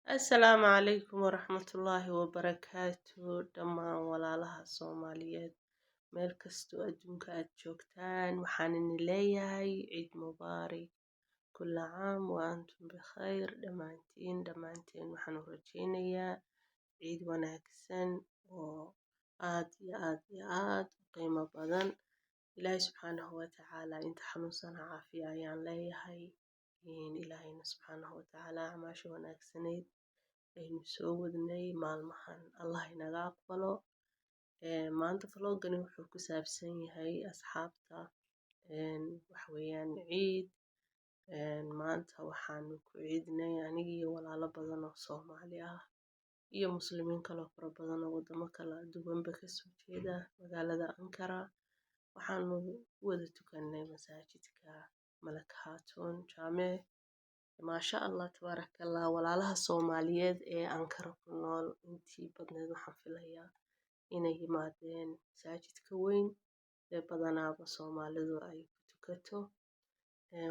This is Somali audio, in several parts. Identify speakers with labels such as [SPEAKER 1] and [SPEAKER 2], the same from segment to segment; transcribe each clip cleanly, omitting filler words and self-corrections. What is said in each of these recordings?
[SPEAKER 1] السلام عليكم ورحمة الله وبركاته دمان walaalaha Soomaaliyeed meel kastoo adduunka aad joogtaan waxaan idin leeyahay ciid mubaarak kulla caam wa antum bikhayr dhammaantiin waxaan u rajaynayaa ciid wanaagsan oo aad u qiimo badan ilaahay subxaanahu wa tacaala inta xanuunsan ha caafiya ayaan leeyahay ilaahayna subxaanahu wa tacaala acmaasha wanaagsaneyd aynu soo wadnay maalmahan allah inaga aqbalo maanta vlogani wuxuu ku saabsan yahay asxaabta waxa weeyaan ciid maanta waxaanu ku ciidnay anigii walaalo badan oo Soomaali ah iyo muslimiin kale oo fara badan oo wadamo kala duwanba kasoo jeeda magaalada Ankara waxaanu wada tukanay masaajidka Malak Khatoon Jaame maasha Allah tabaaraka Allah walaalaha Soomaaliyeed ee Ankara ku nool intii badneed waxaan filayaa inay yimaadeen masaajidka weyn ee badanaaba Soomaalidu ay ku tukato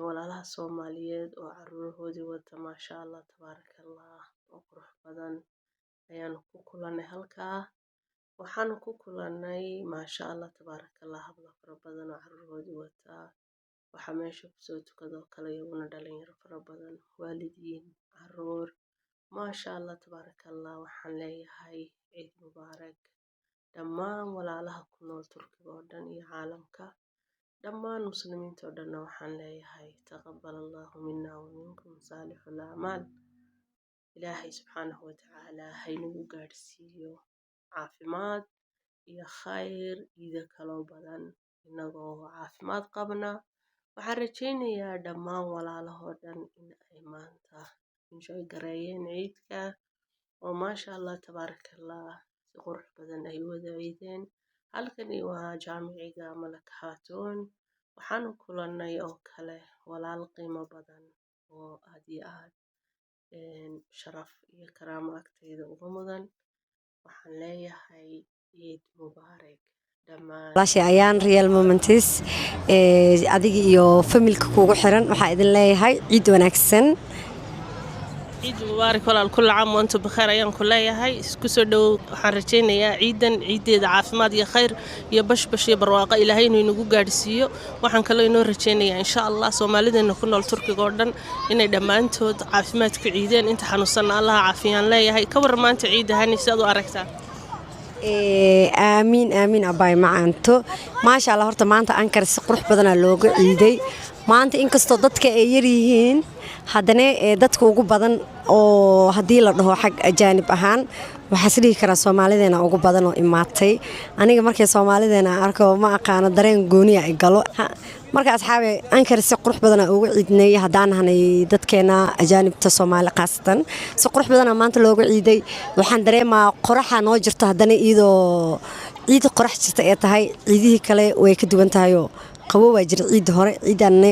[SPEAKER 1] walaalaha Soomaaliyeed oo caruurahoodii wata maasha Allah tabaaraka Allah oo qurux badan ayaanu ku kulannay halkaa waxaanu ku kulannay maasha Allah tabaaraka Allah hablo fara badan oo caruurahoodii wata waxaa meesha kusoo tukadoo kale iyaguna dhalinyaro fara badan waalidiin caruur maasha Allah tabaaraka Allah waxaan leeyahay ciid mubaarak dhammaan walaalaha ku nool Turkiga oo dhan iyo caalamka dhammaan muslimiinta oo dhanna waxaan leeyahay taqabbal allahu minna wa minkum saalixul a'maal ilaahay subxaanahu wa tacaala haynagu gaadhsiiyo caafimaad iyo khayr ciida kaloo badan inagoo caafimaad qabna waxaan rajaynayaa dhammaan walaalahoo dhan in ay maanta enjoy gareeyeen ciidka oo maasha Allah tabaaraka Allah si qurux badan ay wada ciideen halkani waa jaamiciga Malak Khatoon waxaanu kulannay oo kale walaal qiimo badan oo aad iyo aad sharaf iyo karaamo agtayda uga mudan waxaan leeyahay ciid mubaarak
[SPEAKER 2] walaashay ayaan real moments adiga iyo familka kuugu xiran waxaa idin leeyahay ciid wanaagsan
[SPEAKER 1] ciid mubaarak walaal kulla caam wa antum bikhayr ayaan ku leeyahay isku soo dhow waxaan rajaynayaa ciideeda caafimaad iyo khayr iyo bashbash iyo barwaaqo ilaahay inuu inagu gaadhsiiyo waxaan kaloo inoo rajaynayaa insha Allah Soomaalideena ku nool Turkiga oo dhan inay dhammaantood caafimaad ku ciideen inta xanuunsan Allah caafiyaan leeyahay ka war maanta ciidahan sidaad u aragtaa
[SPEAKER 2] آمين أباي macaanto maasha Allah horta maanta Ankara si qurux badan looga ciiday maanta inkastoo dadka ay yar yihiin haddana dadka ugu badan oo hadii la dhaho xag ajaanib ahaan waxa sidii kara Soomaalideena ugu badan oo imaatay aniga markay Soomaalideena arko ma aqaan dareen gooni ay galo marka asxaabe Ankara si qurux badan ugu ciidnay hadaan hanay dadkeena ajaanibta Soomaali qaasatan si qurux badan maanta looga ciiday waxaan dareemaa qoraxa noo jirto haddana ciid qorax jirta ee tahay ciidihii kale way ka duwan tahay oo qabow waa jira ciid hore ciidanne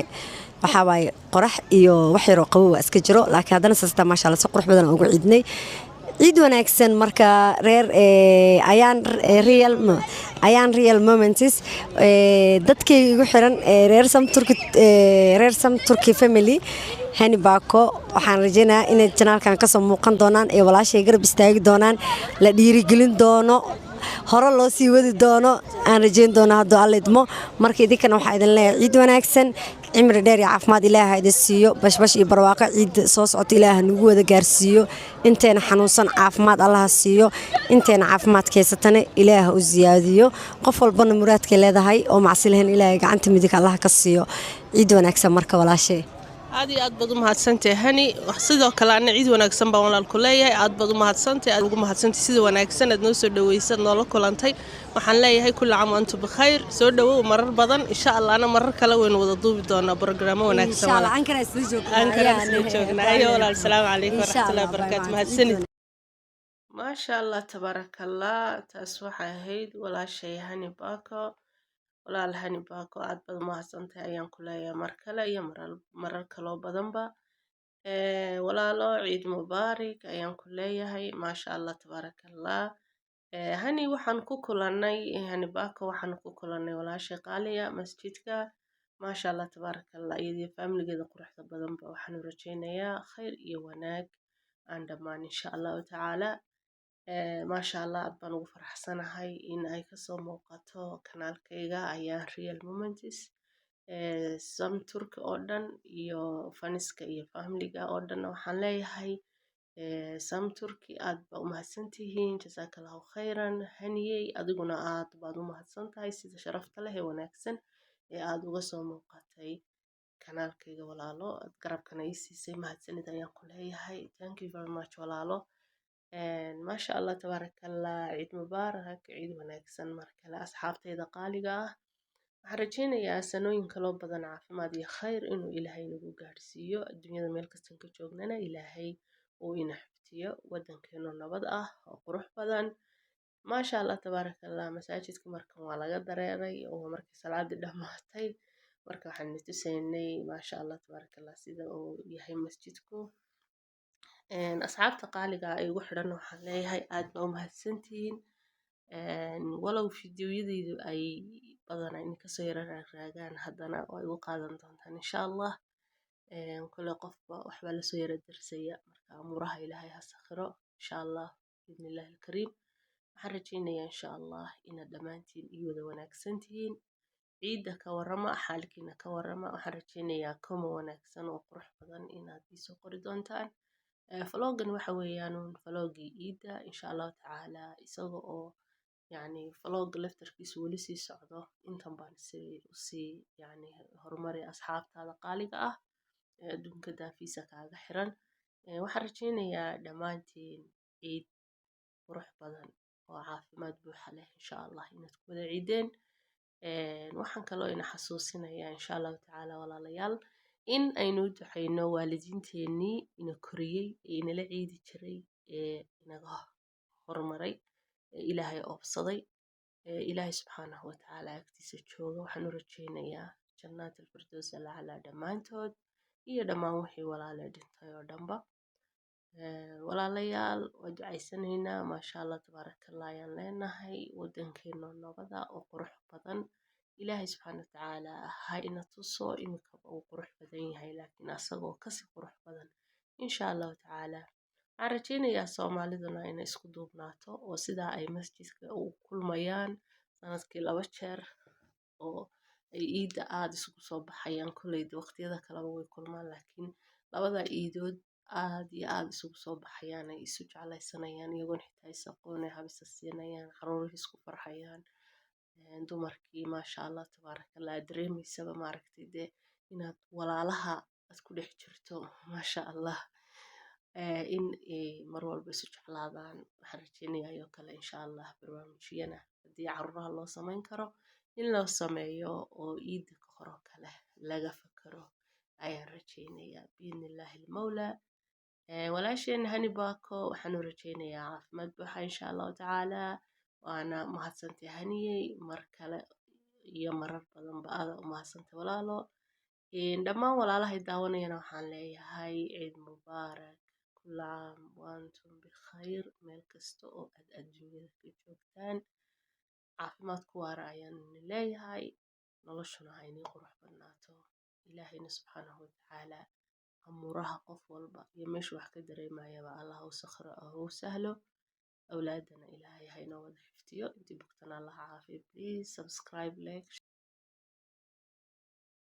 [SPEAKER 2] waxa waay qorax iyo wax yar oo qabow iska jiro laakiin haddana sasta maasha Allah si qurux badan ugu ciidnay ciid wanaagsan marka reer ayaan real moments dadkay igu xiran reer Sam Turkey family hani baako waxaan rajaynayaa inay janaalkan ka soo muuqan doonaan ee walaashay garab istaagi doonaan la dhiirigelin doono hore loo sii wadi doono aan rajayn doono haddii Alle idmo marka idinkana waxa idin leeyahay ciid wanaagsan cimri dheer iyo caafimaad Ilaahay idin siiyo bashbash iyo barwaaqo ciid soo socota Ilaahay nagu wada gaarsiiyo inteena xanuunsan caafimaad Allah siiyo inteena caafimaadkeysatana Ilaahay u ziyaadiyo qof walbana muraadkay leedahay oo macsilahan Ilaahay gacanta midig Allah ka siiyo ciid wanaagsan marka walaashay
[SPEAKER 1] aad iyo aad baad u mahadsantahay hani sidoo kale ana ciid wanaagsan baan walaal ku leeyahay aad baad u mahadsantahay aad ugu mahadsantahay sida wanaagsan aad noo soo dhaweysay noo la kulantay waxaan leeyahay kulla caam wa antum bikhayr soo dhawow marar badan insha Allah ana marar kale weyn wada duubi doonaa barnaamijyo wanaagsan
[SPEAKER 2] insha Allah Ankara isla
[SPEAKER 1] joogna ayo walaal salaamu calaykum waraxmatullaahi wabarakaatuh mahadsanid maasha Allah tabaaraka Allah taas waxay ahayd walaashay hani baako walaal hani baako aad baad mahadsantahay ayaan ku leeyahay mar kale iyo marar kaloo badanba walaalo ciid mubaarak ayaan ku leeyahay maasha Allah tabaaraka Allah hani waxaan ku kulannay hani baako waxaan ku kulannay walaashay qaaliya masjidka maasha Allah tabaaraka Allah iyadii familgeeda quruxda badanba waxaan rajaynayaa khayr iyo wanaag aan dhammaan insha allahu tacaala. maasha allah aad baan ugu faraxsanahay in ay kasoo muuqato kanaalkayga ayaan real moments. sam turki oo dhan iyo faniska iyo familiga oo dhan waxaan leeyahay sam turki aad baa u mahadsantihiin, jasaakallahu khayran. haniyey adiguna aad baad u mahadsan tahay sida sharafta leh ee wanaagsan ee aad uga soo muuqatay kanaalkayga walaalo, aad garabkana ii siisay, mahadsanid ayaan ku leeyahay. thank you very much walaalo. maasha allah tabaarakallah, ciid mubaarak, ciid wanaagsan mar kale asxaabtayda qaaliga ah. waxaan rajaynayaa sanooyin kaloo badan caafimaad iyo khayr inuu ilaahay nagu gaarsiiyo, adduunyada meel kastan ka joognana ilaahay uu ina xifdiyo, waddankeenu nabad ah oo qurux badan. maasha allah tabaarakallah, masaajidka markan waa laga dareeray oo markii salaadii dhammaatay, marka waxaan tusaynay maasha allah tabaarakallah sida uu yahay masjidku. asxaabta qaaliga ay ugu xidhan waxaan leeyahay aad baa u mahadsantihiin. walow fideoyadaydu ay badanaa in kasoo yara raagraagaan haddana waa igu qaadan doontaan insha allah. kule qofba waxbaa lasoo yara darsaya, marka amuraha ilaahay ha sakhiro insha allah biidnillahi alkariim. waxaan rajaynayaa insha allah inaad dhammaantiin ii wada wanaagsan tihiin. ciidda ka warrama, xaalkiina ka warrama, waxaan rajaynayaa koma wanaagsan oo qurux badan inaad iisoo qori doontaan. vloggan waxa weeyaan vloggii ciidda insha allahu tacaala, isaga oo يعني vlog laftarkiisu weli sii socdo. intan baan usii yani horumari asxaabtaada qaaliga ah ee adduunka daafiisa kaaga xiran. waxaan rajaynayaa dhammaantiin ciid qurux badan oo caafimaad buuxa leh insha allah inaad ku wada ciideen. waxaan kaloo ina xasuusinayaa insha allahu tacaala walaalayaal in aynu u ducayno waalidiinteenii ina koriyey ee inala ciidi jiray ee inaga horumaray ee ilaahay oobsaday ee ilaahay subxaanahu watacaala agtiisa jooga. waxaan u rajaynayaa jannaat alfirdows alaclaa dhammaantood iyo dhammaan wixii walaale dhintay oo dhanba. walaalayaal waa ducaysanaynaa maasha allah tabaarakallah ayaan leenahay, waddankeena nabada oo qurux badan. ilaahay subxaana watacaala ha ina tuso, iminkaba uu qurux badan yahay laakiin asagoo kasii qurux badan insha allahu tacaala. waxaan rajaynayaa soomaaliduna inay isku duubnaato oo sidaa ay masjidka u kulmayaan sanadkii 2 jeer oo ay ciidda aad isugu soo baxayaan. kolleyda waqtiyada kaleba way kulmaan laakiin labada ciidood aad iyo aad isugu soo baxayaan, ay isu jeclaysanayaan iyagoon xitaa is aqoonay habisa siinayaan, caruurihii isku farxayaan, dumarkii maasha allah tabaarakallah aad dareemaysaba maaragtay dee inaad walaalaha aad ku dhex jirto maasha allah. in mar walba isu jeclaadaan. waxaan rajaynayaa ayoo kale insha allah barnaamijyana haddii caruuraha loo samayn karo in loo sameeyo oo ciidda ka hor oo kale laga fakaro ayaan rajaynayaa biidnillahi almawla. walaasheena hani baako waxaan u rajaynayaa caafimaad buuxa insha allahu tacaala. waana mahadsantay haniyey mar kale iyo marar badanba aada u mahadsantay walaalo. dhammaan walaalahay daawanayana waxaan leeyahay ciid mubaarak, كل عام وأنتم بخير meel kasta oo aad adduunyada ka joogtaan. caafimaad ku waara ayaan leeyahay, noloshuna ha inii qurux badnaato. ilaahayna subxaanahu watacaala amuraha qof walba iyo meeshu wax ka dareemayaba allah u sakhro oo u sahlo. awlaadana ilaahay ha inoo wada xifdiyo, intii bugtana allah caafiyo. please subscribe, like